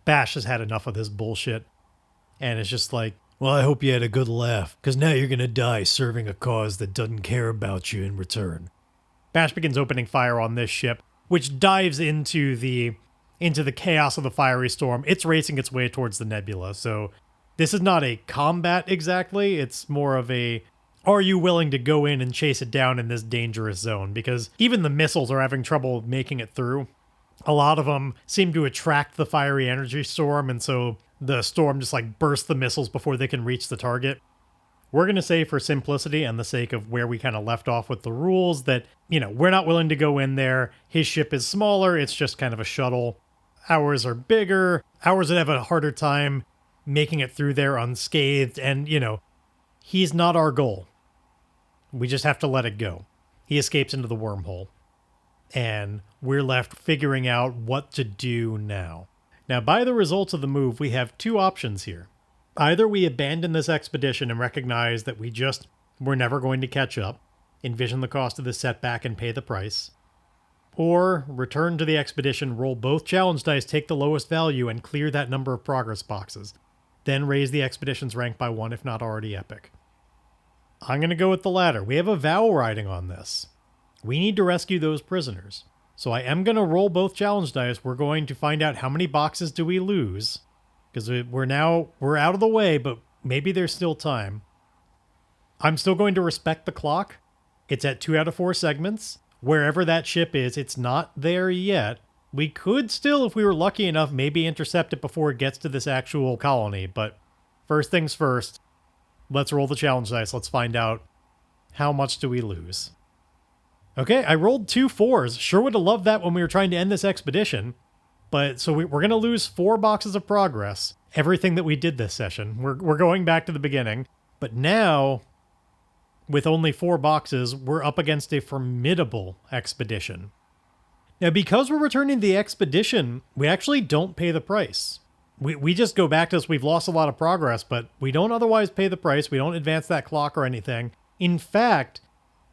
Bash has had enough of this bullshit. And it's just like, well, I hope you had a good laugh, because now you're going to die serving a cause that doesn't care about you in return. Bash begins opening fire on this ship, which dives into the chaos of the fiery storm. It's racing its way towards the nebula, so this is not a combat exactly. It's more of a, are you willing to go in and chase it down in this dangerous zone? Because even the missiles are having trouble making it through. A lot of them seem to attract the fiery energy storm, and so the storm just like bursts the missiles before they can reach the target. We're going to say, for simplicity and the sake of where we kind of left off with the rules, that, you know, we're not willing to go in there. His ship is smaller. It's just kind of a shuttle. Ours are bigger. Ours would have a harder time making it through there unscathed. And, you know, he's not our goal. We just have to let it go. He escapes into the wormhole. And we're left figuring out what to do now. Now, by the results of the move, we have two options here. Either we abandon this expedition and recognize that we're never going to catch up, envision the cost of this setback and pay the price, or return to the expedition, roll both challenge dice, take the lowest value, and clear that number of progress boxes. Then raise the expedition's rank by 1, if not already epic. I'm going to go with the latter. We have a vow riding on this. We need to rescue those prisoners. So I am going to roll both challenge dice. We're going to find out how many boxes do we lose. Because we're out of the way, but maybe there's still time. I'm still going to respect the clock. It's at 2 out of 4 segments. Wherever that ship is, it's not there yet. We could still, if we were lucky enough, maybe intercept it before it gets to this actual colony. But first things first, let's roll the challenge dice. Let's find out how much do we lose. Okay, I rolled 2 4s. Sure would have loved that when we were trying to end this expedition. But so we're going to lose 4 boxes of progress. Everything that we did this session. We're going back to the beginning. But now, with only 4 boxes, we're up against a formidable expedition. Now, because we're returning the expedition, we actually don't pay the price. We just go back to this. We've lost a lot of progress, but we don't otherwise pay the price. We don't advance that clock or anything. In fact,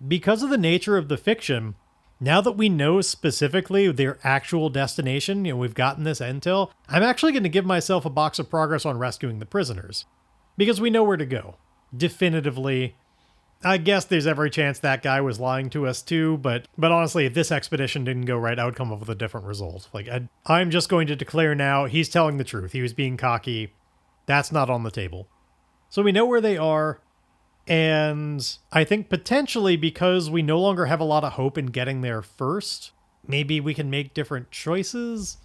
because of the nature of the fiction, now that we know specifically their actual destination, we've gotten this intel, I'm actually going to give myself a box of progress on rescuing the prisoners. Because we know where to go. Definitively. I guess there's every chance that guy was lying to us too, but honestly, if this expedition didn't go right, I would come up with a different result. Like, I'm just going to declare now, he's telling the truth. He was being cocky. That's not on the table. So we know where they are. And I think potentially because we no longer have a lot of hope in getting there first, maybe we can make different choices.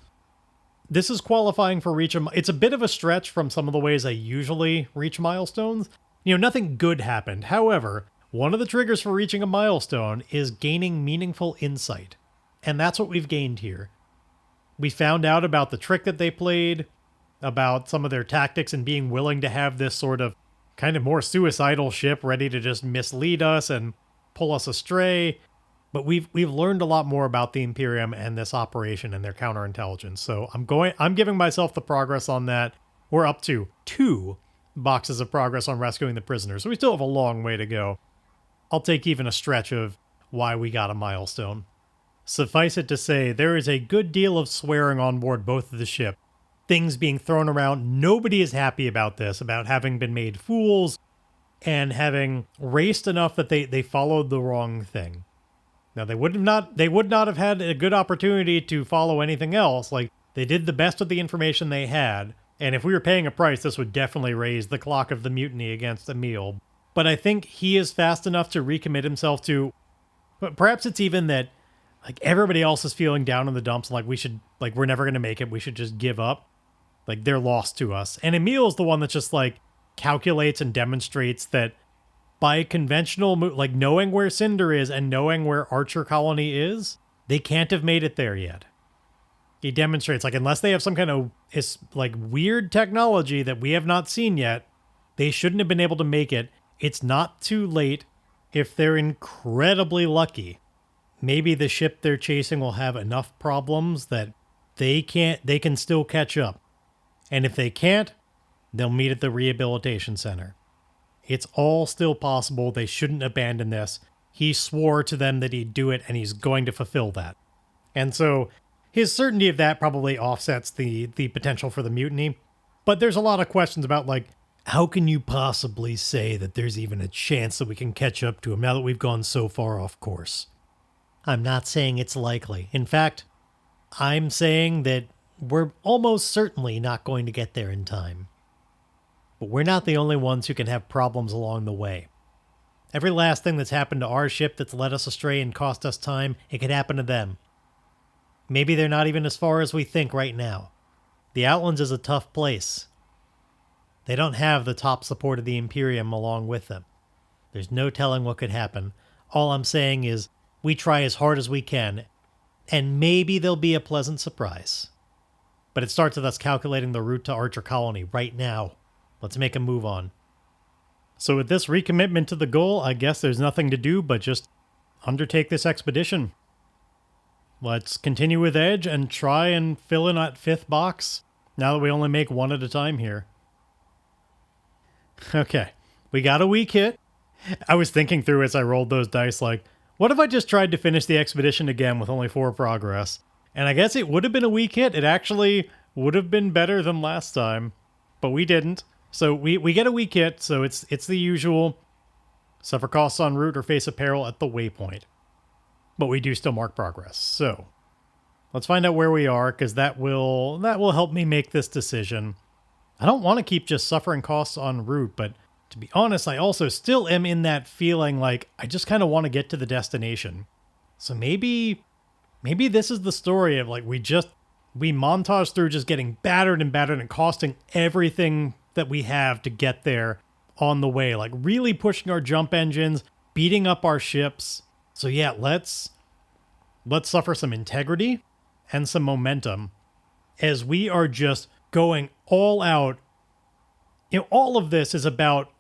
This is qualifying for reach. It's a bit of a stretch from some of the ways I usually reach milestones. Nothing good happened. However, one of the triggers for reaching a milestone is gaining meaningful insight. And that's what we've gained here. We found out about the trick that they played, about some of their tactics and being willing to have this sort of kind of more suicidal ship ready to just mislead us and pull us astray. But we've learned a lot more about the Imperium and this operation and their counterintelligence. So I'm giving myself the progress on that. We're up to 2 boxes of progress on rescuing the prisoners. So we still have a long way to go. I'll take even a stretch of why we got a milestone. Suffice it to say, there is a good deal of swearing on board both of the ship. Things being thrown around. Nobody is happy about this, about having been made fools and having raced enough that they followed the wrong thing. Now, they would not have had a good opportunity to follow anything else. Like, they did the best with the information they had. And if we were paying a price, this would definitely raise the clock of the mutiny against Emil. But I think he is fast enough to recommit himself to... But perhaps it's even that, like, everybody else is feeling down in the dumps, like we're never going to make it, we should just give up. Like, they're lost to us. And Emil's the one that just, like, calculates and demonstrates that by conventional, like, knowing where Cinder is and knowing where Archer Colony is, they can't have made it there yet. He demonstrates, like, unless they have some kind of, like, weird technology that we have not seen yet, they shouldn't have been able to make it. It's not too late if they're incredibly lucky. Maybe the ship they're chasing will have enough problems that they can still catch up. And if they can't, they'll meet at the rehabilitation center. It's all still possible. They shouldn't abandon this. He swore to them that he'd do it, and he's going to fulfill that. And so his certainty of that probably offsets the potential for the mutiny. But there's a lot of questions about, like, how can you possibly say that there's even a chance that we can catch up to him now that we've gone so far off course? I'm not saying it's likely. In fact, I'm saying that we're almost certainly not going to get there in time. But we're not the only ones who can have problems along the way. Every last thing that's happened to our ship that's led us astray and cost us time, it could happen to them. Maybe they're not even as far as we think right now. The Outlands is a tough place. They don't have the top support of the Imperium along with them. There's no telling what could happen. All I'm saying is, we try as hard as we can, and maybe there'll be a pleasant surprise. But it starts with us calculating the route to Archer Colony right now. Let's make a move on. So with this recommitment to the goal, I guess there's nothing to do but just undertake this expedition. Let's continue with Edge and try and fill in that 5th box, now that we only make one at a time here. Okay, we got a weak hit. I was thinking through as I rolled those dice, like, what if I just tried to finish the expedition again with only 4 progress? And I guess it would have been a weak hit. It actually would have been better than last time, but we didn't. So we get a weak hit, so it's the usual. Suffer costs en route or face a peril at the waypoint. But we do still mark progress. So let's find out where we are, because that will help me make this decision. I don't want to keep just suffering costs en route, but to be honest, I also still am in that feeling like I just kind of want to get to the destination. So maybe this is the story of, like, we montage through just getting battered and costing everything that we have to get there on the way, like really pushing our jump engines, beating up our ships. So yeah, let's suffer some integrity and some momentum as we are just going all out. You know, all of this is about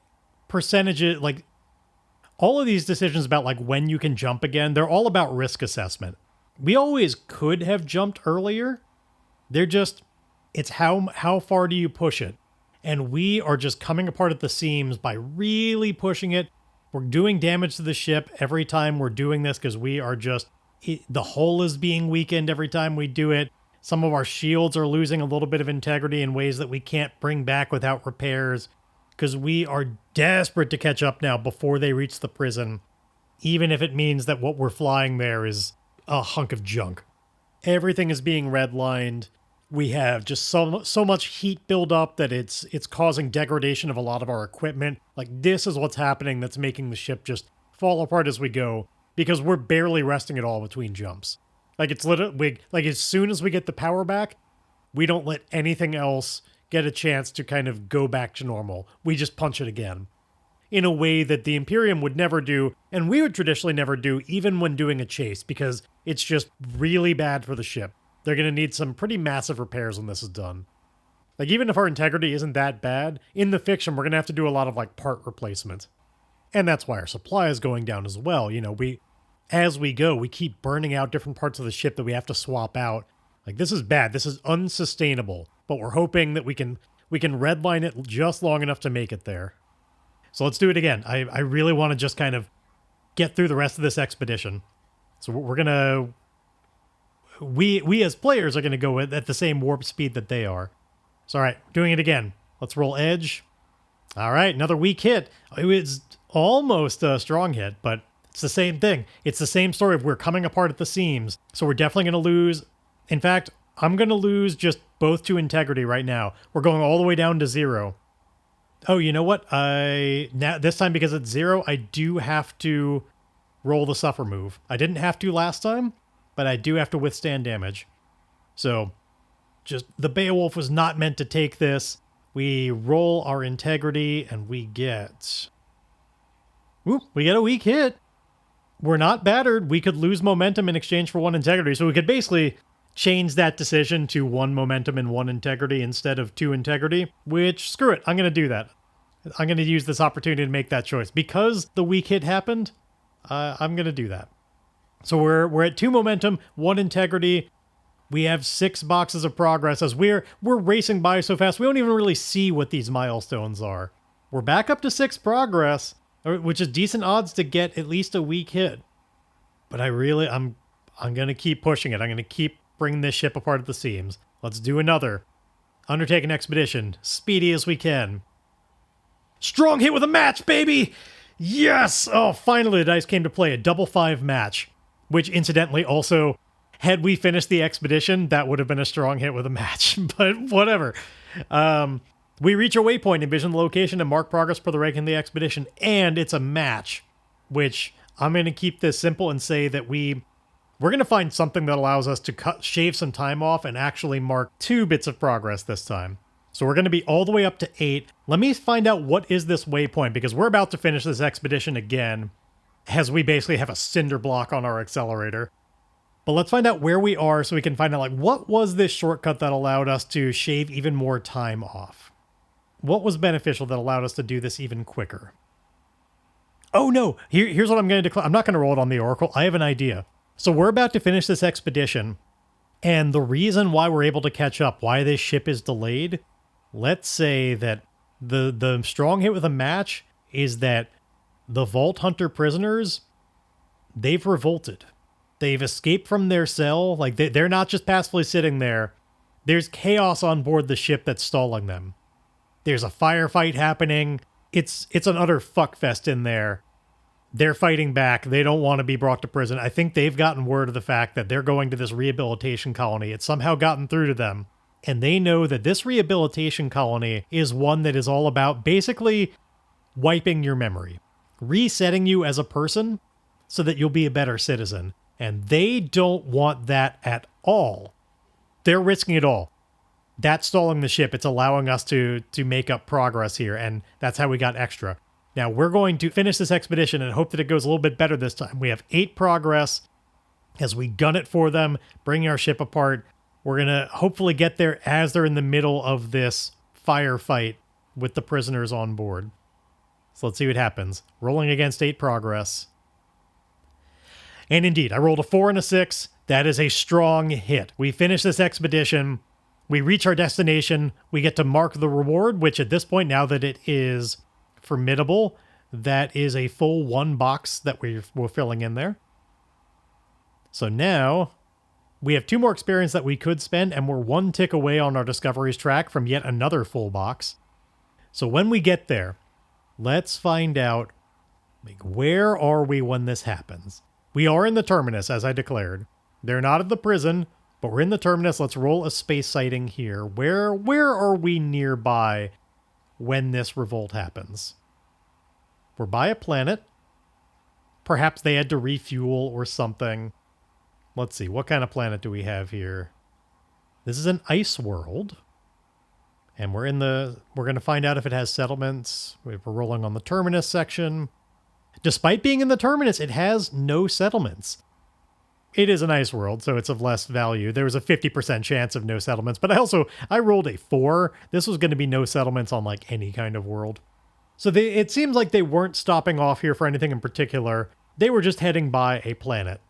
percentages, like all of these decisions about, like, when you can jump again, they're all about risk assessment. We always could have jumped earlier. It's how far do you push it? And we are just coming apart at the seams by really pushing it. We're doing damage to the ship every time we're doing this because we are the hull is being weakened every time we do it. Some of our shields are losing a little bit of integrity in ways that we can't bring back without repairs because we are desperate to catch up now before they reach the prison, even if it means that what we're flying there is a hunk of junk. Everything is being redlined. We have just so much heat build up that it's causing degradation of a lot of our equipment. Like, this is what's happening that's making the ship just fall apart as we go, because we're barely resting at all between jumps. Like, it's literally, like, as soon as we get the power back, we don't let anything else get a chance to kind of go back to normal. We just punch it again in a way that the Imperium would never do, and we would traditionally never do, even when doing a chase, because it's just really bad for the ship. They're going to need some pretty massive repairs when this is done. Like, even if our integrity isn't that bad, in the fiction, we're going to have to do a lot of, like, part replacement. And that's why our supply is going down as well. You know, as we go, we keep burning out different parts of the ship that we have to swap out. Like, this is bad. This is unsustainable. But we're hoping that we can redline it just long enough to make it there. So let's do it again. I really want to just kind of get through the rest of this expedition. So we're gonna... We as players are gonna go at the same warp speed that they are. So all right, doing it again. Let's roll edge. All right, another weak hit. It was almost a strong hit, but it's the same thing. It's the same story of we're coming apart at the seams. So we're definitely going to lose. In fact, I'm going to lose just both to integrity right now. We're going all the way down to 0. Oh, you know what? Now this time, because it's 0, I do have to roll the suffer move. I didn't have to last time, but I do have to withstand damage. So just the Beowulf was not meant to take this. We roll our integrity and we get... Ooh, we get a weak hit. We're not battered. We could lose momentum in exchange for 1 integrity. So we could basically change that decision to 1 momentum and 1 integrity instead of 2 integrity, which, screw it, I'm going to do that. I'm going to use this opportunity to make that choice. Because the weak hit happened, I'm going to do that. So we're at 2 momentum, 1 integrity. We have 6 boxes of progress as we're racing by so fast, we don't even really see what these milestones are. We're back up to 6 progress, which is decent odds to get at least a weak hit. But I'm going to keep pushing it. I'm going to keep bringing this ship apart at the seams. Let's do another. Undertake an expedition. Speedy as we can. Strong hit with a match, baby! Yes! Oh, finally the dice came to play. A double 5 match. Which, incidentally, also... Had we finished the expedition, that would have been a strong hit with a match, but whatever. We reach a waypoint, envision the location, and mark progress for the rank in the expedition, and it's a match, which I'm going to keep this simple and say that we're going to find something that allows us to shave some time off and actually mark 2 bits of progress this time. So we're going to be all the way up to 8. Let me find out what is this waypoint, because we're about to finish this expedition again, as we basically have a cinder block on our accelerator. But let's find out where we are so we can find out, like, what was this shortcut that allowed us to shave even more time off? What was beneficial that allowed us to do this even quicker? Oh no, here's what I'm going to declare. I'm not going to roll it on the Oracle. I have an idea. So we're about to finish this expedition, and the reason why we're able to catch up, why this ship is delayed, let's say that the strong hit with a match is that the Vault Hunter prisoners, they've revolted. They've escaped from their cell. Like, they're not just passively sitting there. There's chaos on board the ship that's stalling them. There's a firefight happening. It's an utter fuckfest in there. They're fighting back. They don't want to be brought to prison. I think they've gotten word of the fact that they're going to this rehabilitation colony. It's somehow gotten through to them. And they know that this rehabilitation colony is one that is all about basically wiping your memory. Resetting you as a person so that you'll be a better citizen. And they don't want that at all. They're risking it all. That's stalling the ship. It's allowing us to make up progress here, and that's how we got extra. Now, we're going to finish this expedition and hope that it goes a little bit better this time. We have 8 progress as we gun it for them, bringing our ship apart. We're going to hopefully get there as they're in the middle of this firefight with the prisoners on board. So let's see what happens. Rolling against 8 progress. And indeed, I rolled a 4 and a 6. That is a strong hit. We finish this expedition. We reach our destination. We get to mark the reward, which at this point, now that it is formidable, that is a full 1 box that we're filling in there. So now we have 2 more experience that we could spend, and we're 1 tick away on our discoveries track from yet another full box. So when we get there, let's find out, like, where are we when this happens? We are in the terminus, as I declared. They're not at the prison, but we're in the terminus. Let's roll a space sighting here. Where are we nearby when this revolt happens? We're by a planet. Perhaps they had to refuel or something. Let's see, what kind of planet do we have here? This is an ice world. And we're going to find out if it has settlements. We're rolling on the terminus section. Despite being in the terminus, it has no settlements. It is an ice world, so it's of less value. There was a 50% chance of no settlements, but I rolled a 4. This was going to be no settlements on, like, any kind of world. So it seems like they weren't stopping off here for anything in particular. They were just heading by a planet.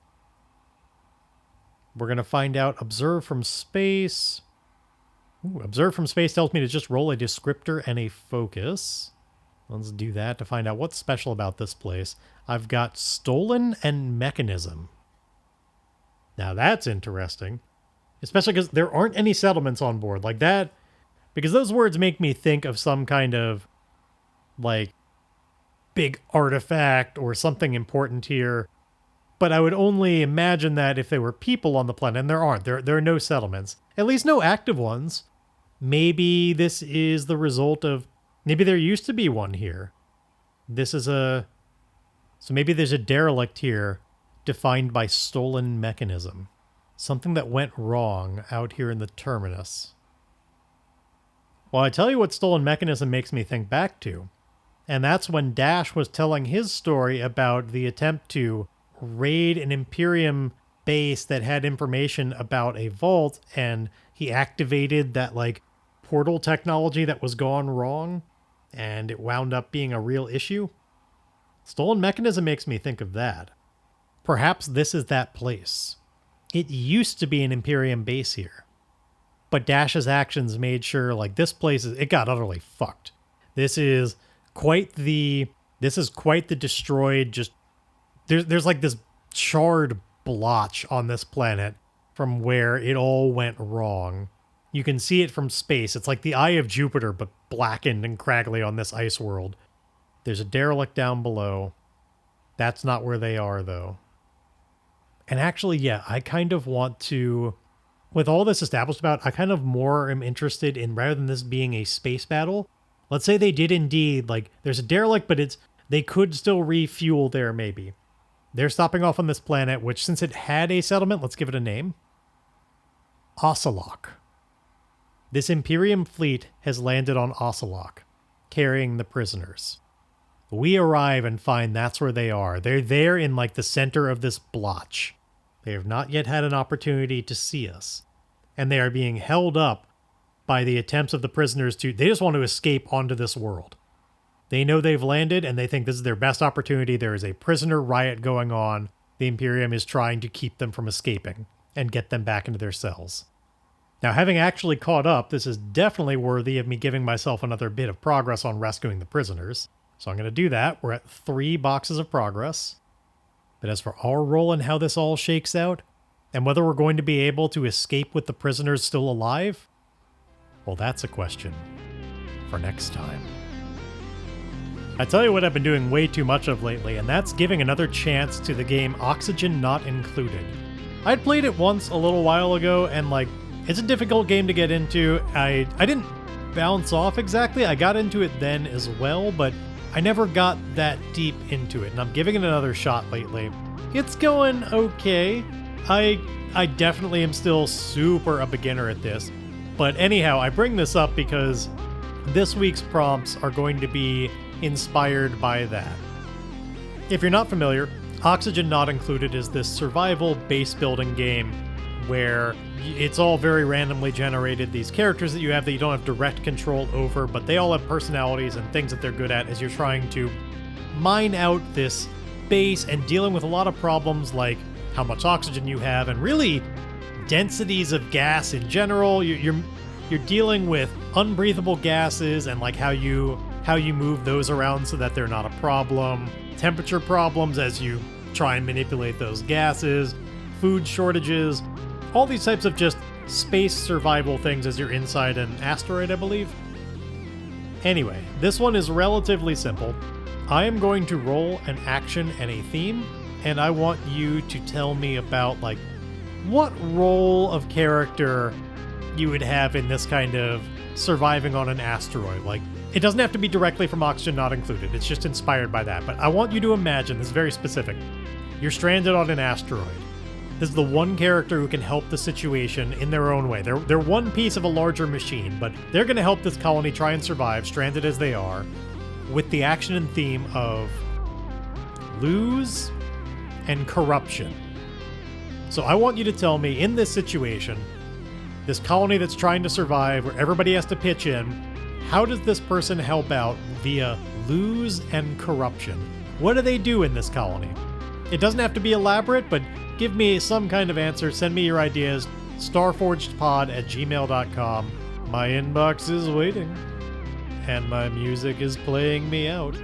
We're going to find out. Observe from space. Ooh, observe from space tells me to just roll a descriptor and a focus. Let's do that to find out what's special about this place. I've got stolen and mechanism. Now that's interesting. Especially because there aren't any settlements on board like that. Because those words make me think of some kind of, like, big artifact or something important here. But I would only imagine that if there were people on the planet, and there aren't. There are no settlements. At least no active ones. Maybe this is the result of... Maybe there used to be one here. This is a... So maybe there's a derelict here defined by stolen mechanism. Something that went wrong out here in the terminus. Well, I tell you what stolen mechanism makes me think back to. And that's when Dash was telling his story about the attempt to raid an Imperium base that had information about a vault, and he activated that, like, portal technology that was gone wrong, and it wound up being a real issue. Stolen mechanism makes me think of that. Perhaps this is that place. It used to be an Imperium base here. But Dash's actions made sure, like, this place it got utterly fucked. This is quite the destroyed, just there's like this charred blotch on this planet from where it all went wrong. You can see it from space. It's like the eye of Jupiter, but blackened and craggly on this ice world. There's a derelict down below. That's not where they are, though. And actually, yeah, I kind of want to... With all this established about, I kind of more am interested in, rather than this being a space battle, let's say they did indeed, like, there's a derelict, but they could still refuel there, maybe. They're stopping off on this planet, which, since it had a settlement, let's give it a name. Ocelot. This Imperium fleet has landed on Ocelot, carrying the prisoners. We arrive and find that's where they are. They're there in, like, the center of this blotch. They have not yet had an opportunity to see us. And they are being held up by the attempts of the prisoners to... They just want to escape onto this world. They know they've landed, and they think this is their best opportunity. There is a prisoner riot going on. The Imperium is trying to keep them from escaping and get them back into their cells. Now, having actually caught up, this is definitely worthy of me giving myself another bit of progress on rescuing the prisoners. So I'm going to do that. We're at 3 boxes of progress. But as for our role and how this all shakes out, and whether we're going to be able to escape with the prisoners still alive, well, that's a question for next time. I tell you what I've been doing way too much of lately, and that's giving another chance to the game Oxygen Not Included. I'd played it once a little while ago, and, like, it's a difficult game to get into. I didn't bounce off exactly. I got into it then as well, but I never got that deep into it, and I'm giving it another shot lately. It's going okay. I definitely am still super a beginner at this. But anyhow, I bring this up because this week's prompts are going to be inspired by that. If you're not familiar, Oxygen Not Included is this survival base building game where it's all very randomly generated, these characters that you have that you don't have direct control over, but they all have personalities and things that they're good at as you're trying to mine out this base and dealing with a lot of problems like how much oxygen you have and really densities of gas in general. You're dealing with unbreathable gases and like how you move those around so that they're not a problem, temperature problems as you try and manipulate those gases, food shortages, all these types of just space survival things as you're inside an asteroid, I believe. Anyway, this one is relatively simple. I am going to roll an action and a theme, and I want you to tell me about, like, what role of character you would have in this kind of surviving on an asteroid. Like, it doesn't have to be directly from Oxygen Not Included, it's just inspired by that, but I want you to imagine, this is very specific, you're stranded on an asteroid. This is the one character who can help the situation in their own way. They're one piece of a larger machine, but they're going to help this colony try and survive, stranded as they are, with the action and theme of lose and corruption. So I want you to tell me, in this situation, this colony that's trying to survive, where everybody has to pitch in, how does this person help out via lose and corruption? What do they do in this colony? It doesn't have to be elaborate, but give me some kind of answer. Send me your ideas. starforgedpod@gmail.com. My inbox is waiting, and my music is playing me out.